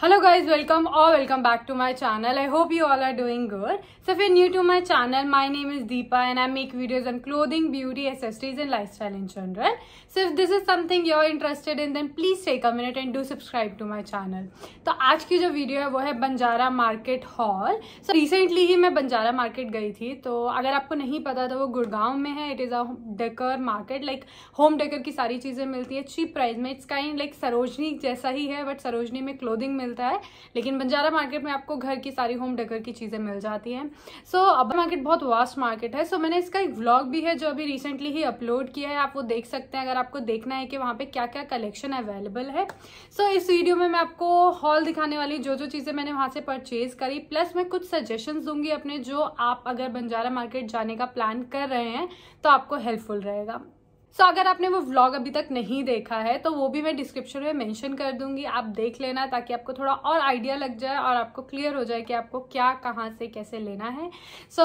Hello guys, welcome back to my channel. I hope you all are doing good. So if you're new to my channel, my name is Deepa and I make videos on clothing, beauty, accessories and lifestyle in general. So if this is something you're interested in, then please take a minute and do subscribe to my channel. तो आज की जो video है वो है Banjara market hall. So recently ही मैं Banjara market गई थी. तो अगर आपको नहीं पता तो वो गुड़गांव में है. It is a decker market, like home decor की सारी चीज़ें मिलती है चीप प्राइस में. इट्स काइंड लाइक सरोजनी जैसा ही है, बट सरोजनी में क्लोथिंग मिलता है, लेकिन बंजारा मार्केट में आपको घर की सारी होम डेकर की चीजें मिल जाती हैं. सो अब मार्केट बहुत वास्ट मार्केट है. सो मैंने इसका एक व्लॉग भी है जो अभी रिसेंटली ही अपलोड किया है, आप वो देख सकते हैं अगर आपको देखना है कि वहाँ पे क्या क्या कलेक्शन अवेलेबल है. सो इस वीडियो में मैं आपको हॉल दिखाने वाली जो चीजें मैंने वहां से परचेज करी, प्लस मैं कुछ सजेशंस दूंगी अपने, जो आप अगर बंजारा मार्केट जाने का प्लान कर रहे हैं तो आपको हेल्पफुल रहेगा. सो अगर आपने वो व्लॉग अभी तक नहीं देखा है तो वो भी मैं डिस्क्रिप्शन में मेंशन कर दूंगी, आप देख लेना ताकि आपको थोड़ा और आइडिया लग जाए और आपको क्लियर हो जाए कि आपको क्या कहाँ से कैसे लेना है. So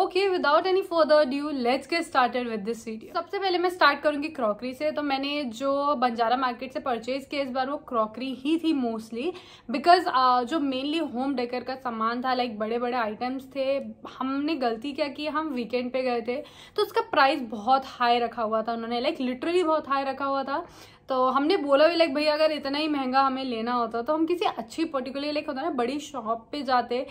okay, without any further due let's get started with this video. सबसे पहले मैं स्टार्ट करूंगी क्रॉकरी से. तो मैंने जो बंजारा मार्केट से परचेज किया इस बार वो क्रॉकरी ही थी मोस्टली, बिकॉज जो मेनली होम डेकर का सामान था, लाइक बड़े बड़े आइटम्स थे. हमने गलती क्या की, हम वीकेंड पे गए थे तो उसका प्राइस बहुत हाई रखा हुआ था उन्होंने, लाइक लिटरली बहुत हाई रखा हुआ था. तो हमने बोला भी लाइक भैया अगर इतना ही महंगा हमें लेना होता तो हम किसी अच्छी पर्टिकुलर लाइक होता है ना बड़ी शॉप पे जाते,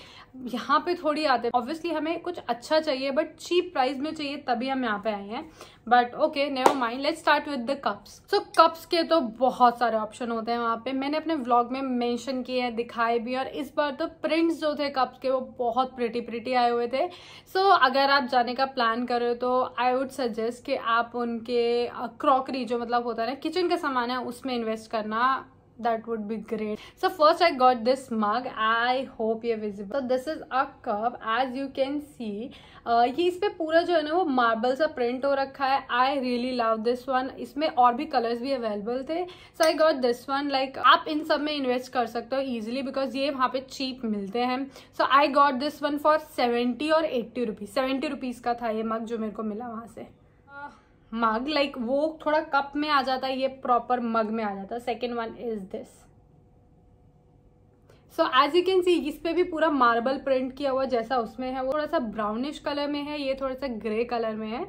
यहाँ पे थोड़ी आते. ऑब्वियसली हमें कुछ अच्छा चाहिए बट चीप प्राइस में चाहिए, तभी हम यहाँ पे आए हैं. But okay, never mind, let's start with the cups. So cups के तो बहुत सारे ऑप्शन होते हैं वहाँ पे. मैंने अपने व्लॉग में मेंशन किए हैं, दिखाए भी, और इस बार तो प्रिंट्स जो थे कप्स के वो बहुत प्रिटी आए हुए थे. सो अगर आप जाने का प्लान करो तो आई वुड सजेस्ट कि आप उनके क्रॉकरी जो मतलब होता है ना किचन का सामान है उसमें इन्वेस्ट करना. That would be great. So first I got this mug. I hope you're visible. So this is a cup. As you can see, ये इस पे पूरा जो है ना वो मार्बल सा प्रिंट हो रखा है. I really love this one. इसमें और भी कलर्स भी अवेलेबल थे. So I got this one. Like आप इन सब में इन्वेस्ट कर सकते हो easily because ये वहाँ पे चीप मिलते हैं. So I got this one for 70 और 80 रुपीज. 70 रुपीज का था ये मग जो मेरे को मिला वहाँ से. मग लाइक वो थोड़ा कप में आ जाता है, ये प्रॉपर मग में आ जाता है. Second one is this. So as you can see इस पे भी पूरा मार्बल प्रिंट किया हुआ जैसा उसमें है, वो थोड़ा सा ब्राउनिश कलर में है, ये थोड़ा सा ग्रे कलर में है.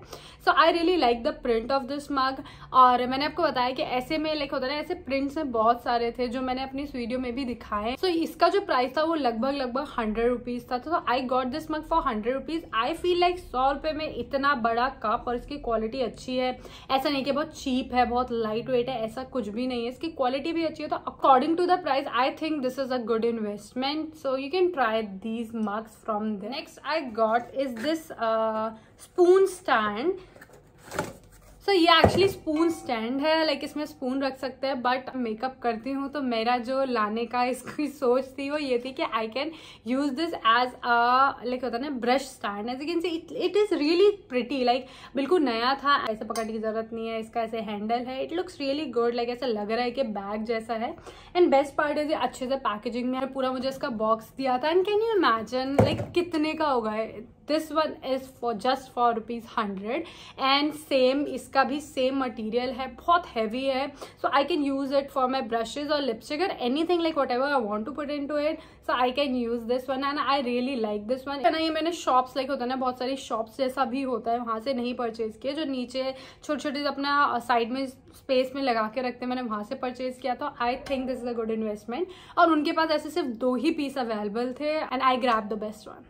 So I really like the print of this mug. और मैंने आपको बताया कि ऐसे में लाइक होता है ना, ऐसे प्रिंट्स में बहुत सारे थे जो मैंने अपनी इस वीडियो में भी दिखाए. सो इसका जो प्राइस था वो लगभग 100 रुपीज था. तो I got this mug for 100 rupees. I feel like 100 रुपए में इतना बड़ा कप और इसकी क्वालिटी अच्छी है. ऐसा नहीं कि बहुत चीप है, बहुत लाइट वेट है, ऐसा कुछ भी नहीं है. इसकी क्वालिटी भी अच्छी है. तो according to the price I think this is a good investment, so you can try these mugs from there. Next I got is this spoon stand. सो ये एक्चुअली स्पून स्टैंड है, लाइक इसमें spoon रख सकते हैं. But makeup करती हूँ तो मेरा जो लाने का इसकी सोच थी वो ये थी कि I can use this as a like होता है ना brush stand. As you can see it is really pretty, like बिल्कुल नया था. ऐसे पकड़ने की जरूरत नहीं है, इसका ऐसे हैंडल है. It looks really good, like ऐसा लग रहा है कि बैग जैसा है. एंड बेस्ट पार्ट इज अच्छे से पैकेजिंग में पूरा मुझे इसका बॉक्स दिया था. And can you imagine like कितने का होगा. This one is for just for ₹100. And same इसका भी सेम मटेरियल है, बहुत हैवी है. So I can use it for my brushes और लिपस्टिक और anything like whatever I want to put into it. So I can use this one and I really like this one. ना ये मैंने shops like होता है ना बहुत सारी शॉप्स जैसा भी होता है वहां से नहीं परचेज किया, जो नीचे छोटे छोटे अपना साइड में स्पेस में लगा के रखते हैं, मैंने वहां से परचेज किया. तो आई think this is a good investment. और उनके पास ऐसे सिर्फ 2 ही पीस अवेलेबल थे and I grab the best one.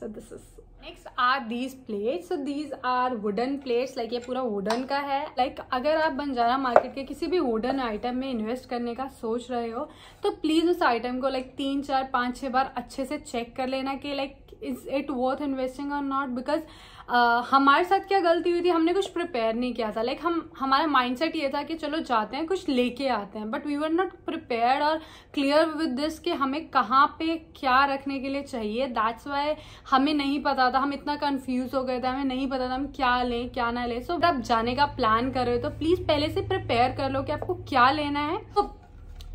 So this is next are these plates. So these are wooden plates, like ये पूरा वुडन का है. like अगर आप बंजारा मार्केट के किसी भी वुडन आइटम में इन्वेस्ट करने का सोच रहे हो तो प्लीज उस आइटम को लाइक 3, 4, 5, 6 बार अच्छे से चेक कर लेना कि like is it worth investing और नॉट. बिकॉज हमारे साथ क्या गलती हुई थी, हमने कुछ प्रिपेयर नहीं किया था. लाइक हमारा माइंडसेट ये था कि चलो जाते हैं कुछ लेके आते हैं, but we were not prepared और क्लियर विद दिस कि हमें कहाँ पे क्या रखने के लिए चाहिए. दैट्स वाई हमें नहीं पता था, हम इतना कंफ्यूज हो गए थे, हमें नहीं पता था हम क्या लें क्या ना लें. सो अगर आप जाने का प्लान कर रहे हो तो प्लीज पहले से प्रिपेयर कर लो कि आपको क्या लेना है. तो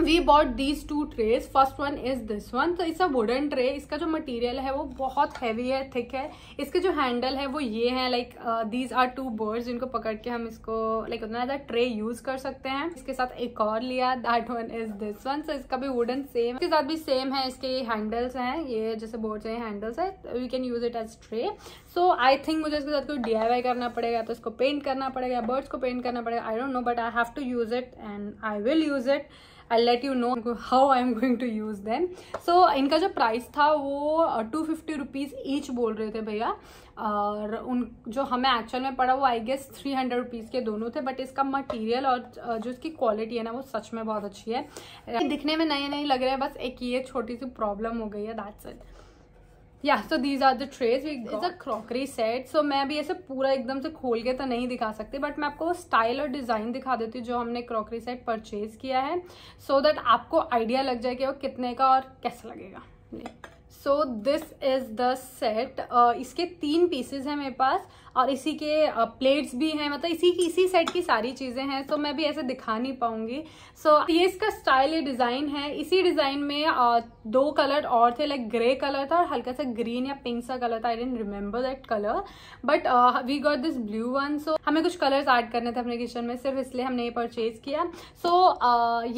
we bought these 2 trays. First one is this one. तो इट्स अ वुडन ट्रे. इसका जो मटेरियल है वो बहुत हैवी है, थिक है. इसके जो हैंडल है वो ये है, लाइक दीज आर 2 बर्ड्स जिनको पकड़ के हम इसको लाइक उतना ज़्यादा ट्रे यूज कर सकते हैं. इसके साथ एक और लिया, that one is this one. So इसका भी वुडन सेम, इसके साथ भी सेम है. इसके हैंडल्स हैं, ये जैसे बोर्ड्स हैं हैंडल्स है, we can use it as tray. So I think मुझे इसके साथ कोई DIY करना पड़ेगा, तो इसको पेंट करना पड़ेगा, बर्ड्स को पेंट करना पड़ेगा. I don't know, but I have to use it and I will use it. I'll let you know how I'm going to use them. So इनका जो प्राइस था वो 250 रुपीज़ ईच बोल रहे थे भैया, और उन जो हमें एक्चुअल में पड़ा वो आई गेस 300 रुपीज़ के दोनों थे. बट इसका मटेरियल और जो इसकी क्वालिटी है ना वो सच में बहुत अच्छी है. दिखने में नए लग रहे हैं, बस एक ये छोटी सी प्रॉब्लम हो गई है, दैट्स इट. या so these are the trays. It's a crockery set. So मैं अभी ऐसे पूरा एकदम से खोल के तो नहीं दिखा सकती, बट मैं आपको स्टाइल और डिज़ाइन दिखा देती हूँ जो हमने क्रॉकरी सेट परचेज किया है, सो दैट आपको आइडिया लग जाए कि वो कितने का और कैसा लगेगा. सो दिस इज द सेट. इसके 3 पीसेज हैं मेरे पास, और इसी के प्लेट्स भी हैं, मतलब इसी सेट की सारी चीज़ें हैं. सो मैं भी ऐसे दिखा नहीं पाऊंगी. सो ये इसका स्टाइल, ये डिज़ाइन है. इसी डिज़ाइन में 2 कलर और थे, लाइक ग्रे कलर था और हल्का सा ग्रीन या पिंक सा कलर था. I don't remember that colour, but we got this blue one. So हमें कुछ कलर्स ऐड करने थे अपने किचन में, सिर्फ इसलिए हमने ये परचेज किया. सो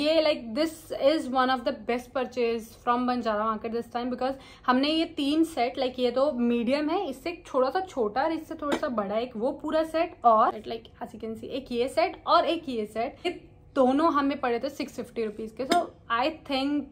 ये like this is one of the best purchase from Banjara market this time, because हमने ये 3 सेट, लाइक ये तो मीडियम है, इससे थोड़ा सा छोटा और इससे थोड़ा सा बड़ा, एक वो पूरा सेट, और like as you can see एक ये सेट और एक ये सेट, ये दोनों हमें पड़े थे 650 रुपीज़ के. So I think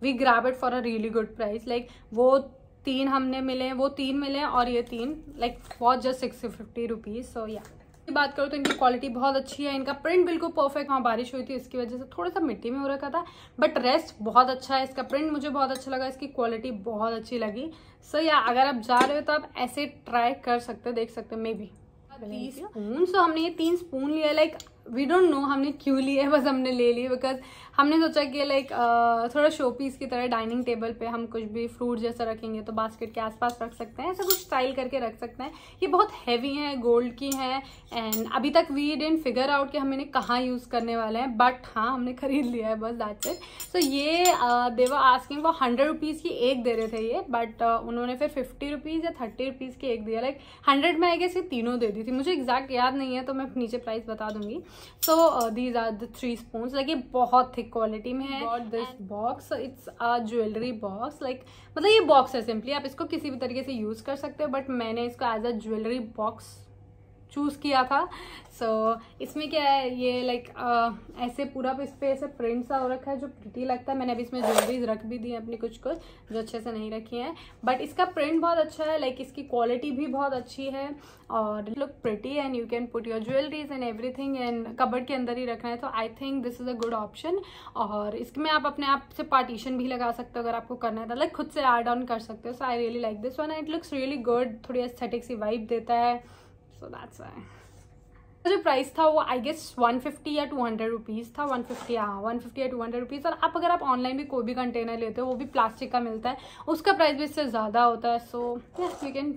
we grab it for a really good price. Like वो 3 हमने मिले, वो 3 मिले, और ये 3 लाइक फॉर जस्ट 650 रुपीज़. सो या बात करो तो इनकी क्वालिटी बहुत अच्छी है. इनका प्रिंट बिल्कुल परफेक्ट. वहाँ बारिश हुई थी, इसकी वजह से थोड़ा सा मिट्टी में हो रखा था, बट रेस्ट बहुत अच्छा है. इसका प्रिंट मुझे बहुत अच्छा लगा, इसकी क्वालिटी बहुत अच्छी लगी. सो या अगर आप जा रहे हो तो आप ऐसे ट्राई कर सकते हो, देख सकते हो. May be 3 spoon. सो हमने ये 3 स्पून लिया. लाइक वी डोंट नो हमने क्यों लिए, बस हमने ले लिए बिकॉज हमने सोचा कि लाइक थोड़ा शो पीस की तरह डाइनिंग टेबल पे हम कुछ भी फ्रूट जैसा रखेंगे तो बास्केट के आसपास रख सकते हैं, ऐसा कुछ स्टाइल करके रख सकते हैं. ये बहुत हैवी हैं, गोल्ड की हैं, एंड अभी तक वी डिडंट फिगर आउट कि हम इन्हें कहाँ यूज़ करने वाले हैं, बट हाँ हमने खरीद लिया है, बस दैट्स इट. सो ये they were asking for 100 rupees की एक दे रहे थे ये, बट उन्होंने फिर 50 रुपीज़ या 30 रुपीज़ की एक दिया. लाइक 100 में आई गेस ये तीनों दे दी थी. मुझे एग्जैक्ट याद नहीं है, तो मैं नीचे प्राइस बता दूंगी. So these are the 3 spoons. Like ये बहुत थिक क्वालिटी में है. Got this box. It's a jewellery box. Like मतलब ये बॉक्स है सिंपली, आप इसको किसी भी तरीके से यूज कर सकते हो, बट मैंने इसको as a jewellery box choose किया था. सो इसमें क्या है, ये लाइक ऐसे पूरा इस पे ऐसे प्रिंट सा हो रखा है जो प्रिटी लगता है. मैंने अभी इसमें ज्वेलरीज रख भी दी है अपनी, कुछ जो अच्छे से नहीं रखी हैं, बट इसका प्रिंट बहुत अच्छा है. लाइक इसकी क्वालिटी भी बहुत अच्छी है, और look pretty, and you can put your jewelleries and everything, and cupboard के अंदर ही रखना है, तो आई think this is a good option. और इसमें आप अपने आप से पार्टीशन भी लगा सकते हो अगर आपको करना है, तो लाइक खुद से ऐड ऑन कर सकते हो. So I really like this one. It looks really good, थोड़ी एस्थेटिक सी वाइब देता है. So that's why. जो प्राइस था वो आई गेस 150 या 200 रुपीज़ था. 150 हाँ 150 या 200 रुपीज़. और अगर आप ऑनलाइन भी कोई भी कंटेनर लेते हो, वो भी प्लास्टिक का मिलता है, उसका प्राइस भी इससे ज़्यादा होता है. So you can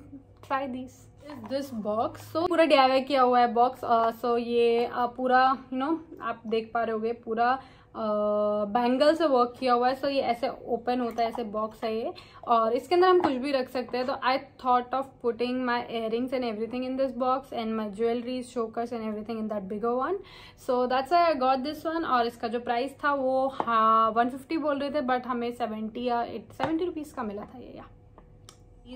try this box. So पूरा DIY किया हुआ है बॉक्स. सो ये पूरा आप देख पा रहे होगे, पूरा बैंगल से वर्क किया हुआ है. सो ये ऐसे ओपन होता है, ऐसे बॉक्स है ये, और इसके अंदर हम कुछ भी रख सकते हैं. तो I thought of putting my earrings and everything in this box, and my jewellery, shockers and everything in that bigger one. So that's I got this one. और इसका जो प्राइस था वो 150 बोल रहे थे, बट हमें 70 रुपीज़ का मिला था ये.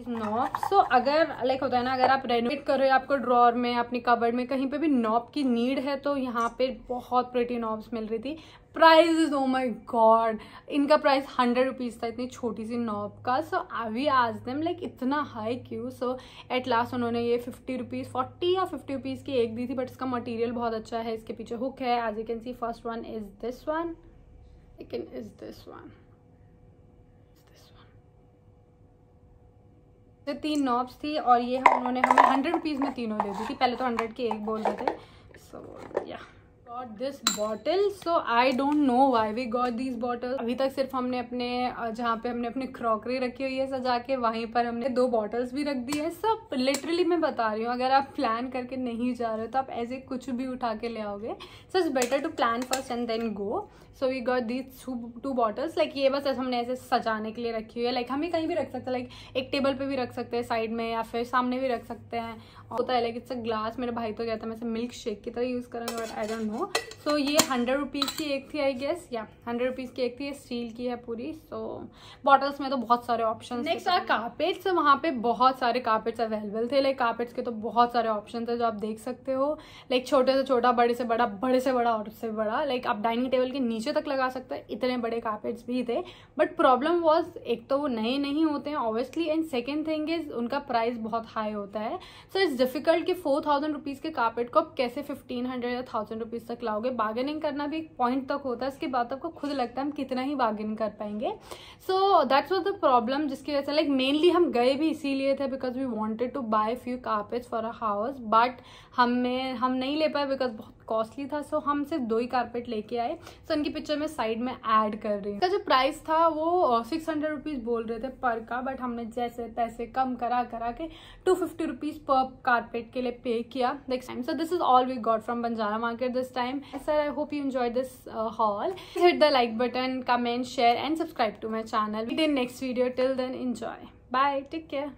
नॉब. सो अगर लाइक होता है ना, अगर आप रेनोवेट कर रहे हो, आपको ड्रॉर में, अपनी कबर्ड में कहीं पे भी नॉब की नीड है, तो यहाँ पे बहुत प्रिटी नॉब्स मिल रही थी. Price is oh my god, इनका प्राइस 100 रुपीज़ था इतनी छोटी सी नॉब का. So we asked them like इतना हाई क्यों. सो एट लास्ट उन्होंने ये 50 रुपीज़ 40 या 50 रुपीज़ की एक दी थी, बट इसका मटेरियल बहुत अच्छा है. इसके पीछे हुक है, as you can see. First one is this one, second is this one. 3 knobs थी, और ये उन्होंने हमें 100 रुपीज़ में तीनों दे दी थी. पहले तो 100 के एक बोल रहे थे. So yeah got this bottle. So I don't know why we got these bottle. अभी तक सिर्फ हमने अपने जहाँ पे हमने अपनी क्रॉकरी रखी हुई है सजा के, वहीं पर हमने 2 बॉटल्स भी रख दी है. सब लिटरली मैं बता रही हूँ, अगर आप प्लान करके नहीं जा रहे हो तो आप ऐसे कुछ भी उठा के ले आओगे. So it's better to plan first and then go. So we got these two bottles. Like ये बस हमने ऐसे सजाने के लिए रखी हुई है. लाइक हम ये कहीं भी रख सकते हैं, लाइक एक टेबल पे भी रख सकते हैं साइड में, या फिर सामने भी रख सकते हैं. होता है लाइक इट्स अ ग्लास. मेरे भाई तो कहता है मैं इसे मिल्क शेक की तरह यूज़ करूँगा, बट आई डोंट नो. सो ये 100 रुपीज़ की एक थी आई गेस. या 100 रुपीज़ की एक थी. ये स्टील की है पूरी. सो बॉटल्स में तो बहुत सारे ऑप्शन. Next are carpets. वहाँ पे बहुत सारे कारपेट्स अवेलेबल थे. लाइक कारपेट्स के तो बहुत सारे ऑप्शन थे जो आप देख सकते हो. लाइक छोटे से छोटा, बड़े से बड़ा, बड़े से बड़ा और से बड़ा. लाइक आप डाइनिंग टेबल के नीचे तक लगा सकते हैं, इतने बड़े कारपेट्स भी थे. बट प्रॉब्लम वॉज, एक तो वो नए नहीं होते हैं obviously, and second thing is उनका प्राइस बहुत हाई होता है. सो इट्स डिफिकल्ट कि 4000 रुपीज़ के कारपेट को आप कैसे 1500 या 1000 रुपीज़ तक लाओगे. बार्गेनिंग करना भी एक पॉइंट तक होता है, इसके बाद आपको खुद लगता है हम कितना ही बार्गेन कर पाएंगे. So that's was the problem, जिसकी वजह से लाइक मेनली हम गए भी इसीलिए थे because we wanted to buy few carpets for a house. But हम नहीं ले पाए बिकॉज बहुत कॉस्टली था. सो हम सिर्फ 2 ही कारपेट लेके आए. सो उनकी पिक्चर में साइड में ऐड कर रही हूँ. इसका जो प्राइस था वो 600 रुपीज़ बोल रहे थे पर का, बट हमने जैसे पैसे कम करा के 250 रुपीज़ पर कारपेट के लिए पे किया next time. So this is all we got from Banjara market this time. Sir I hope you enjoy this haul. Hit the like button, comment, share and subscribe to my channel. Meet in next video. Till then, enjoy. Bye. Take care.